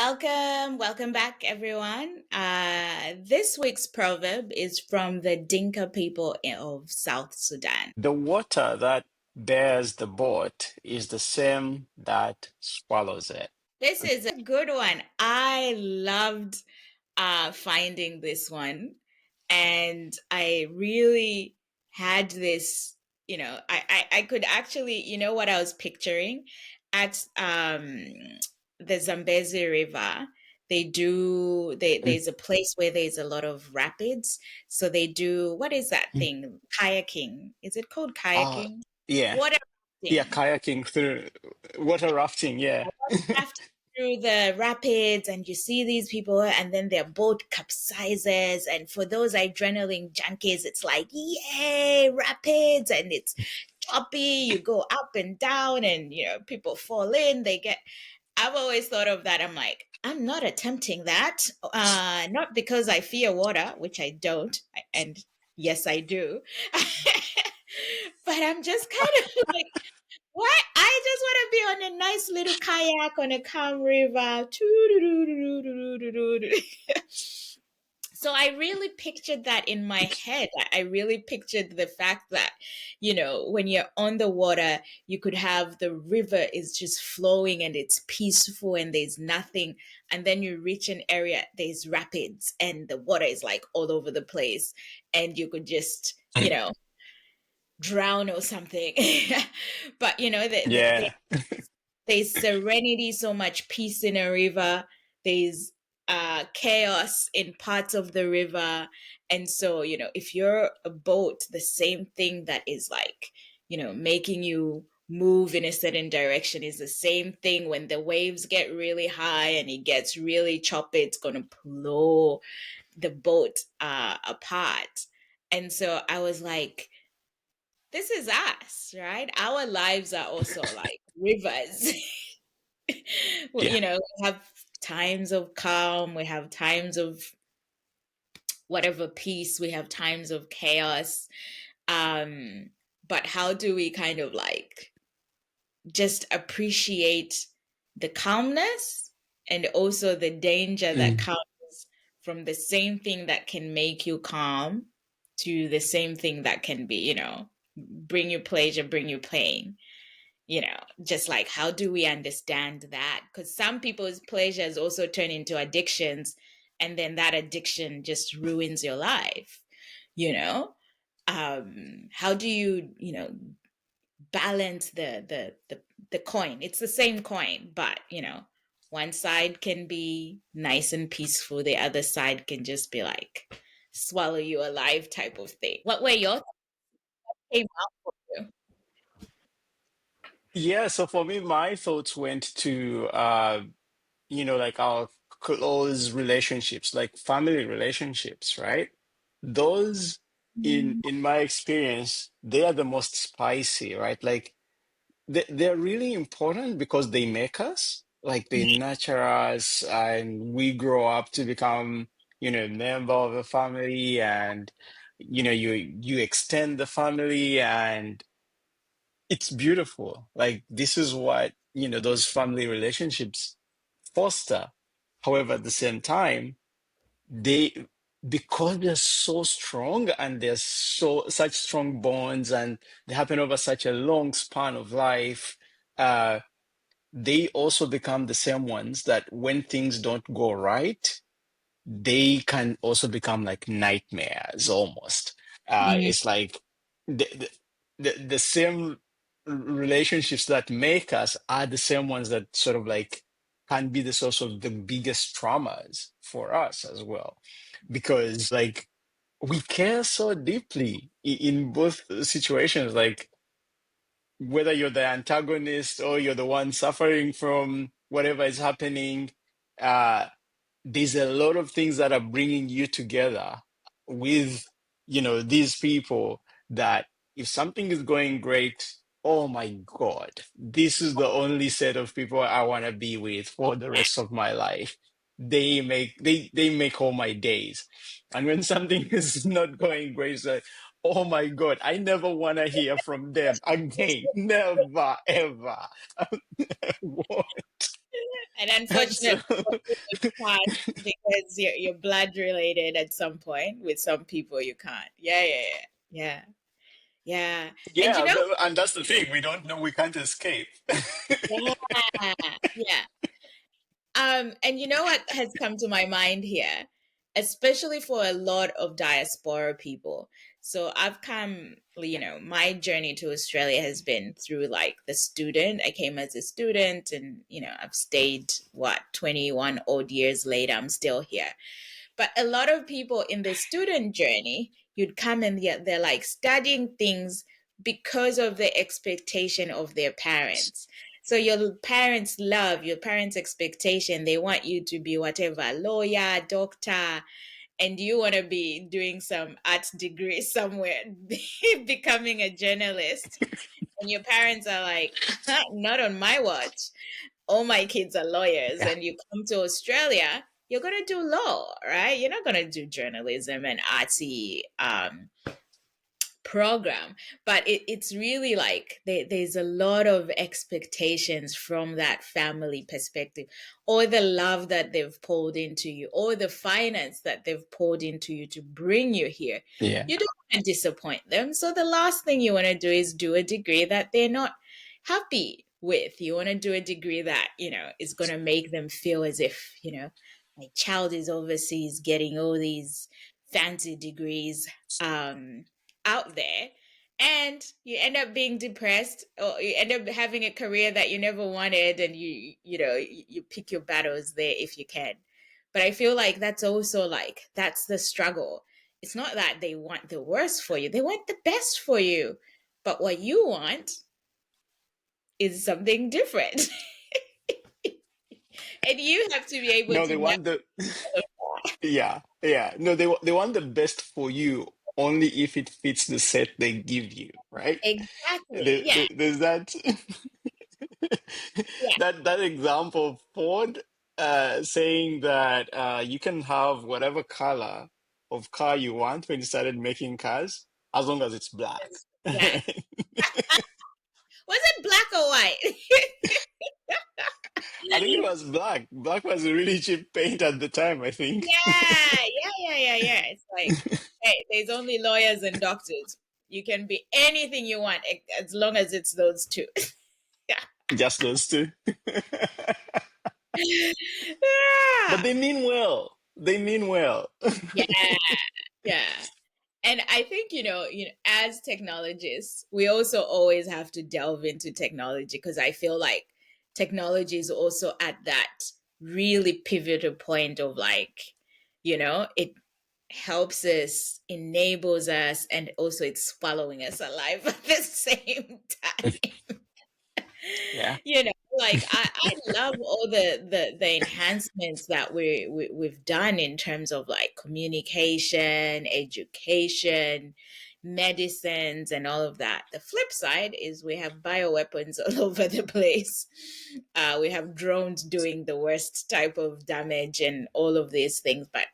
Welcome back, everyone. This week's proverb is from the Dinka people of South Sudan. The water that bears the boat is the same that swallows it. This is a good one. I loved finding this one, and I really had this. I could actually, what I was picturing at the Zambezi River. Mm. There's a place where there's a lot of rapids. So they do, what is that Mm. thing? Kayaking. Is it called Uh, kayaking? yeah, Water yeah, rafting. kayaking through water rafting. Yeah, Rafting through the rapids, and you see these people, and then their boat capsizes. And for those adrenaline junkies, it's like, yay, rapids, and it's choppy. You go up and down, and people fall in. I've always thought of that. I'm like, I'm not attempting that. Not because I fear water, which I don't, and yes, I do. But I'm just kind of like, what? I just want to be on a nice little kayak on a calm river. So I really pictured that in my head. I really pictured the fact that, when you're on the water, you could have the river is just flowing and it's peaceful and there's nothing. And then you reach an area, there's rapids and the water is like all over the place. And you could just, drown or something. But, yeah, there's serenity, so much peace in a river. There's chaos in parts of the river. And so, if you're a boat, the same thing that is like, making you move in a certain direction is the same thing when the waves get really high and it gets really choppy, it's going to blow the boat apart. And so I was like, this is us, right? Our lives are also like rivers. Well, yeah, we have times of calm, we have times of whatever peace, we have times of chaos. Um, but how do we kind of like just appreciate the calmness and also the danger that mm, comes from the same thing that can make you calm to the same thing that can be, bring you pleasure, bring you pain. Just like how do we understand that? Because some people's pleasures also turn into addictions, and then that addiction just ruins your life. You know, how do you balance the coin? It's the same coin, but one side can be nice and peaceful, the other side can just be like swallow you alive type of thing. What were your thoughts came out for you? yeah. So for me, my thoughts went to like our close relationships, like family relationships, right? Those, in my experience, they are the most spicy, right? Like they're really important because they make us, like they nurture us, and we grow up to become, a member of a family, and you extend the family, and it's beautiful. Like this is what, those family relationships foster. However, at the same time, they because they're so strong and they're such strong bonds and they happen over such a long span of life, uh, they also become the same ones that when things don't go right, they can also become like nightmares almost. Mm, It's like the same relationships that make us are the same ones that sort of like can be the source of the biggest traumas for us as well. Because like we care so deeply in both situations, like whether you're the antagonist or you're the one suffering from whatever is happening, uh, there's a lot of things that are bringing you together with, these people that if something is going great, oh my God, this is the only set of people I want to be with for the rest of my life. They make all my days. And when something is not going great, it's like, oh my God, I never want to hear from them again. Never, ever. What? And And so unfortunately, you can't because you're blood related at some point. With some people, you can't. Yeah, yeah, yeah, yeah, yeah. And you yeah, know, and that's the thing. We don't know, we can't escape. yeah, yeah. And you know what has come to my mind here, especially for a lot of diaspora people. So I've come, my journey to Australia has been through like the student. I came as a student and, I've stayed, 21 odd years later, I'm still here. But a lot of people in the student journey, you'd come and they're like studying things because of the expectation of their parents. So your parents' expectation, they want you to be whatever, lawyer, doctor, and you want to be doing some art degree somewhere, becoming a journalist. And your parents are like, not on my watch. All my kids are lawyers, Yeah. and you come to Australia, you're going to do law, right? You're not going to do journalism and artsy program. But it's really like there's a lot of expectations from that family perspective, or the love that they've poured into you, or the finance that they've poured into you to bring you here. Yeah. You don't want to disappoint them. So the last thing you want to do is do a degree that they're not happy with. You want to do a degree that, is going to make them feel as if, my child is overseas getting all these fancy degrees. Out there, and you end up being depressed, or you end up having a career that you never wanted, and you pick your battles there if you can. But I feel like that's also like that's the struggle. It's not that they want the worst for you, they want the best for you, but what you want is something different. And you have to be able No, to they navigate want the that. yeah, yeah. No, they want the best for you only if it fits the set they give you, right? Exactly, yeah, There's that yeah, that example of Ford saying that you can have whatever color of car you want when you started making cars, as long as it's black. black. Was it black or white? I think it was black. Black was a really cheap paint at the time, I think. Yeah, yeah, yeah, yeah, yeah. It's like, hey, there's only lawyers and doctors. You can be anything you want as long as it's those two. Yeah. Just those two. But Yeah. they mean well. They mean well. Yeah. Yeah. And I think, as technologists, we also always have to delve into technology because I feel like technology is also at that really pivotal point of like, it helps us, enables us, and also it's swallowing us alive at the same time. Yeah. Like I love all the enhancements that we've done in terms of like communication, education, medicines, and all of that. The flip side is we have bioweapons all over the place. We have drones doing the worst type of damage and all of these things. But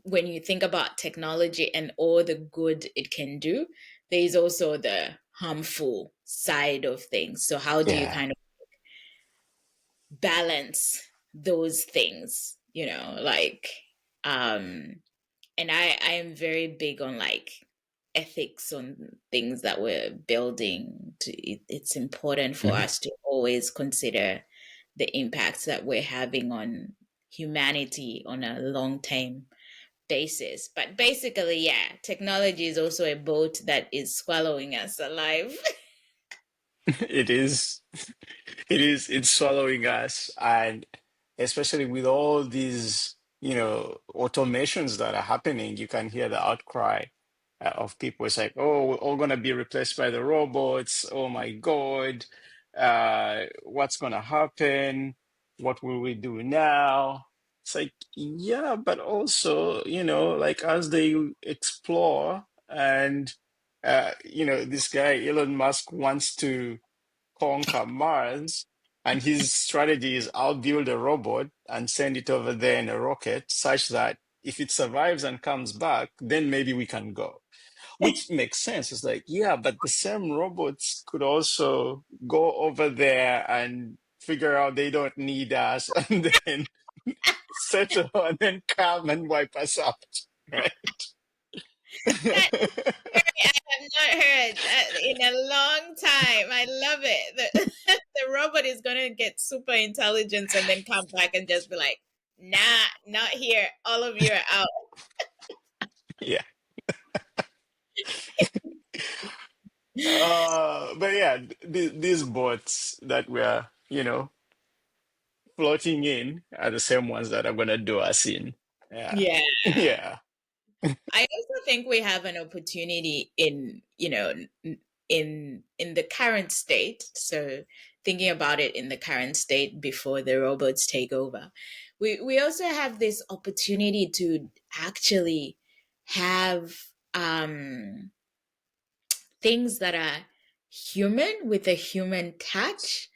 when you think about technology and all the good it can do, there is also the harmful side of things. So how do you Yeah. kind of balance those things? Like, um, and I am very big on like ethics on things that we're building. It's important for Mhm. us to always consider the impacts that we're having on humanity on a long term basis. But basically, yeah, technology is also a boat that is swallowing us alive. It is. It is. It's swallowing us, and especially with all these, automations that are happening, you can hear the outcry of people. It's like, oh, we're all gonna be replaced by the robots. Oh my God, what's gonna happen? What will we do now? It's like, yeah, but also, like as they explore and, this guy Elon Musk wants to conquer Mars, and his strategy is I'll build a robot and send it over there in a rocket, such that if it survives and comes back, then maybe we can go. Which makes sense. It's like, yeah, but the same robots could also go over there and figure out they don't need us, and then settle and then come and wipe us out, right? That is very, I have not heard that in a long time. I love it. The, the robot is going to get super intelligence and then come back and just be like, nah, not here. All of you are out. Yeah. But yeah, these bots that we're, floating in are the same ones that are gonna do us in. Yeah. Yeah. Yeah. I also think we have an opportunity in, in the current state. So thinking about it in the current state before the robots take over, we also have this opportunity to actually have things that are human with a human touch,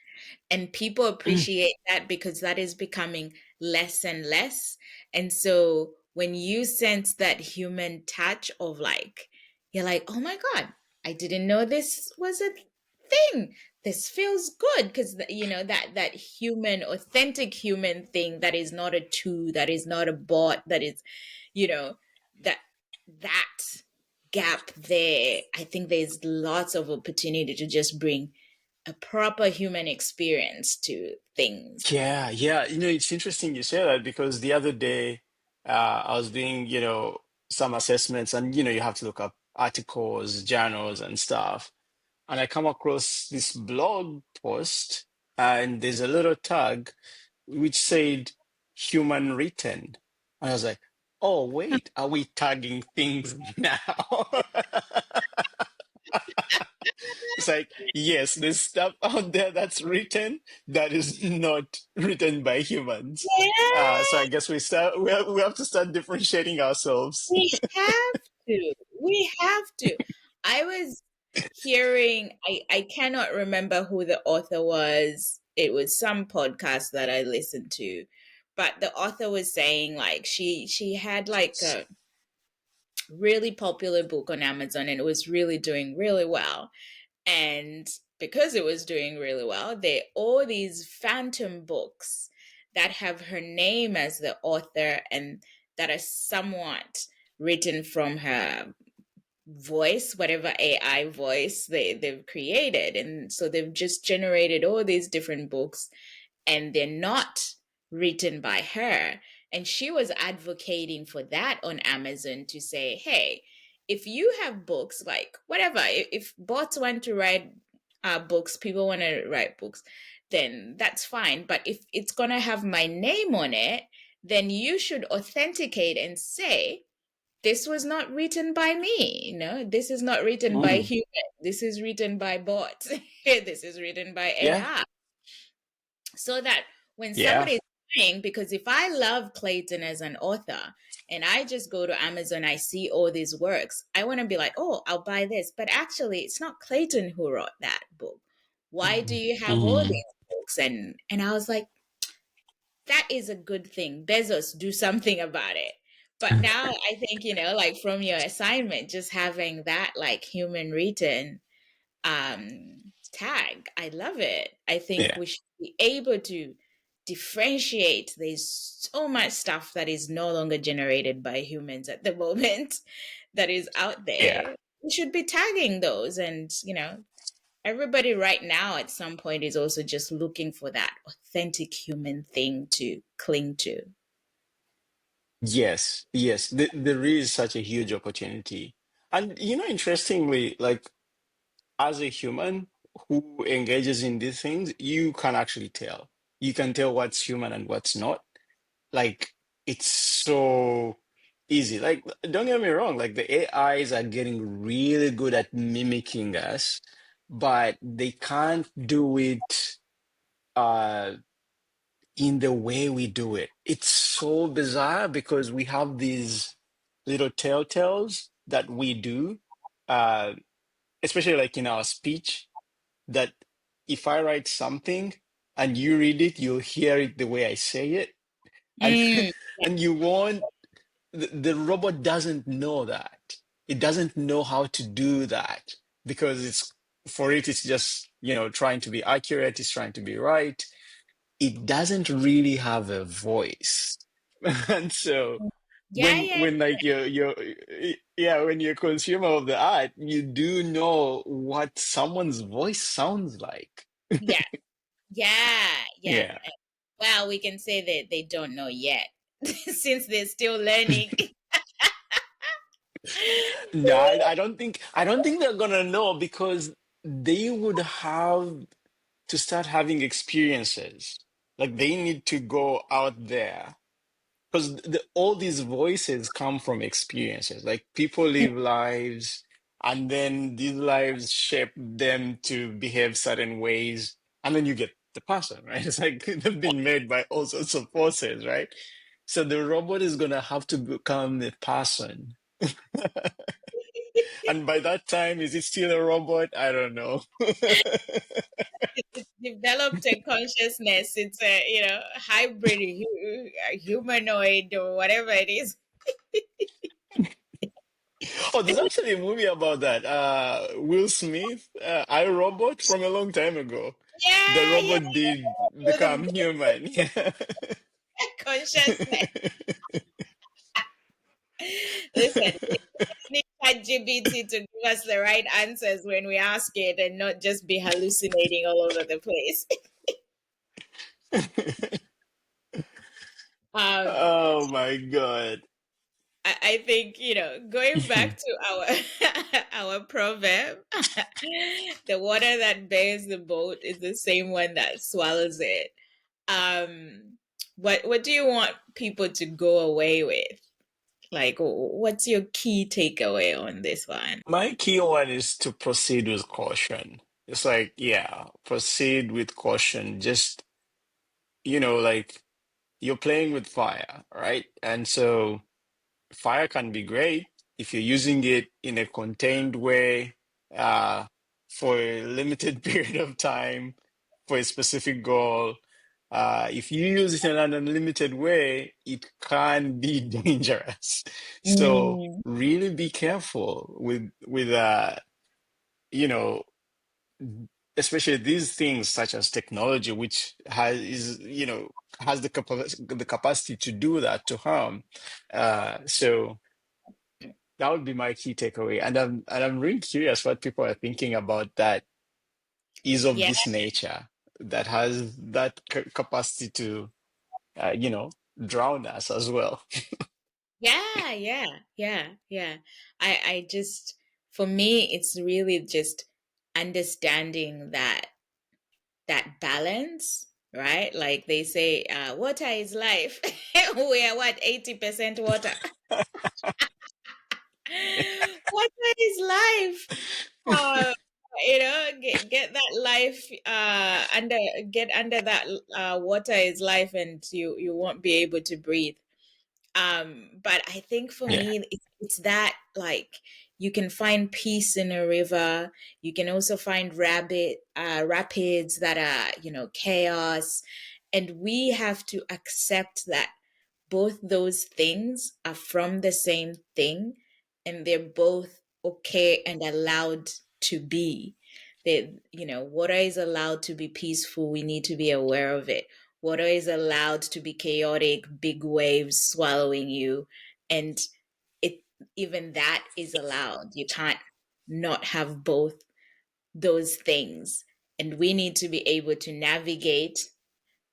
and people Mm. appreciate that because that is becoming less and less. And so when you sense that human touch of like, you're like, oh my god, I didn't know this was a thing, this feels good, because that human, authentic human thing, that is not a tool, that is not a bot, that is, you know that that gap there, I think there's lots of opportunity to just bring a proper human experience to things. Yeah, yeah. It's interesting you say that because the other day, I was doing, some assessments, and you have to look up articles, journals, and stuff. And I come across this blog post, and there's a little tag which said human written. And I was like, oh, wait, are we tagging things now? It's like, yes, there's stuff out there that's written that is not written by humans. So Yeah, I guess we have to start differentiating ourselves. we have to. We have to. I was hearing, I cannot remember who the author was. It was some podcast that I listened to, but the author was saying like she had like a really popular book on Amazon, and it was really doing really well. And because it was doing really well, there are all these phantom books that have her name as the author and that are somewhat written from her voice, whatever AI voice they've created. And so they've just generated all these different books, and they're not written by her. And she was advocating for that on Amazon to say, hey, if you have books, like whatever, if bots want to write books, people want to write books, then that's fine. But if it's going to have my name on it, then you should authenticate and say, this was not written by me. This is not written by Mm, human. This is written by bots. This is written by yeah, AI, so that when yeah. somebody is buying, because if I love Clayton as an author and I just go to Amazon, I see all these works, I want to be like, oh, I'll buy this. But actually, it's not Clayton who wrote that book. Why do Mm, you have all mm. these books? And I was like, that is a good thing. Bezos, do something about it. But now I think, like from your assignment, just having that like human written tag. I love it. I think Yeah, we should be able to differentiate. There's so much stuff that is no longer generated by humans at the moment that is out yeah. there. We should be tagging those, and everybody right now at some point is also just looking for that authentic human thing to cling to. Yes, yes. There is such a huge opportunity. And interestingly, like as a human who engages in these things, you can actually tell. You can tell what's human and what's not. Like it's so easy. Like don't get me wrong, like the AIs are getting really good at mimicking us, but they can't do it uh in the way we do it. It's so bizarre because we have these little telltales that we do, uh especially like in our speech, that if I write something and you read it, you'll hear it the way I say it. And Mm. and you won't the robot doesn't know that. It doesn't know how to do that because it's just, trying to be accurate, it's trying to be right. it doesn't really have a voice. And so Yeah, yeah, when like you're yeah, when you're a consumer of the art, you do know what someone's voice sounds like. yeah, yeah, yeah. Yeah. Well, we can say that they don't know yet, since they're still learning. No, I don't think they're gonna know because they would have to start having experiences. Like they need to go out there because all these voices come from experiences. Like people live lives, and then these lives shape them to behave certain ways, and then you get the person, right? It's like they've been made by all sorts of forces, right? So the robot is gonna have to become a person. And by that time, is it still a robot? I don't know. It's developed a consciousness. It's a hybrid humanoid or whatever it is. Oh, there's actually a movie about that. Will Smith, I, Robot from a long time ago. The Yeah, yeah, robot did for the become human. Yeah. consciousness. Listen, we need ChatGPT to give us the right answers when we ask it, and not just be hallucinating all over the place. Um, Oh my God. I think, going back to our our proverb, the water that bears the boat is the same one that swallows it. What do you want people to go away with? Like, what's your key takeaway on this one? My key one is to proceed with caution. It's like, yeah, proceed with caution. Just, like you're playing with fire, right? And so fire can be great if you're using it in a contained way, uh, for a limited period of time, for a specific goal. If you use it in an unlimited way, it can be dangerous. So Mm, really be careful with you know especially these things such as technology, which has the capacity to do that, to harm. So that would be my key takeaway. And I'm really curious what people are thinking about that is of yeah, this nature, that has that capacity to drown us as well. yeah, yeah, yeah, yeah. I just, for me, it's really just understanding that balance, right? Like they say, water is life. We are what, 80% water. Water is life. Uh, get that life under get under that water is life, and you won't be able to breathe. But I think for Yeah. me, it's that, like, you can find peace in a river. You can also find rapids that are, chaos. And we have to accept that both those things are from the same thing, and they're both okay and allowed to be. Water is allowed to be peaceful. We need to be aware of it. Water is allowed to be chaotic, big waves swallowing you. And it even that is allowed. You can't not have both those things. And we need to be able to navigate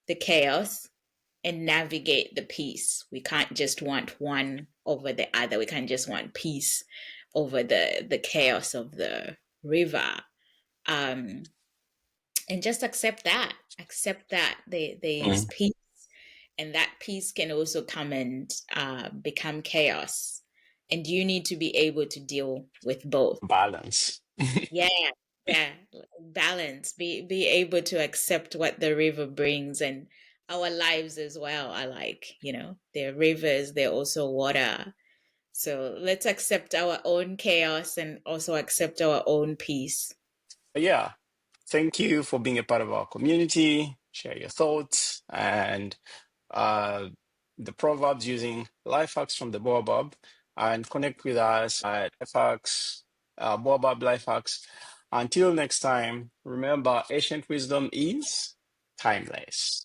the chaos and navigate the peace. We can't just want one over the other. We can't just want peace over the chaos of the river. Um, and just accept that. Accept that there is Mm. peace, and that peace can also come and become chaos. And you need to be able to deal with both. Balance. Yeah, yeah. Balance. Be able to accept what the river brings, and our lives as well are like, they're rivers, they're also water. So let's accept our own chaos and also accept our own peace. Yeah. Thank you for being a part of our community. Share your thoughts and uh, the proverbs using life hacks from the Baobab, and connect with us at life hacks, Baobab life hacks. Until next time, remember, ancient wisdom is timeless.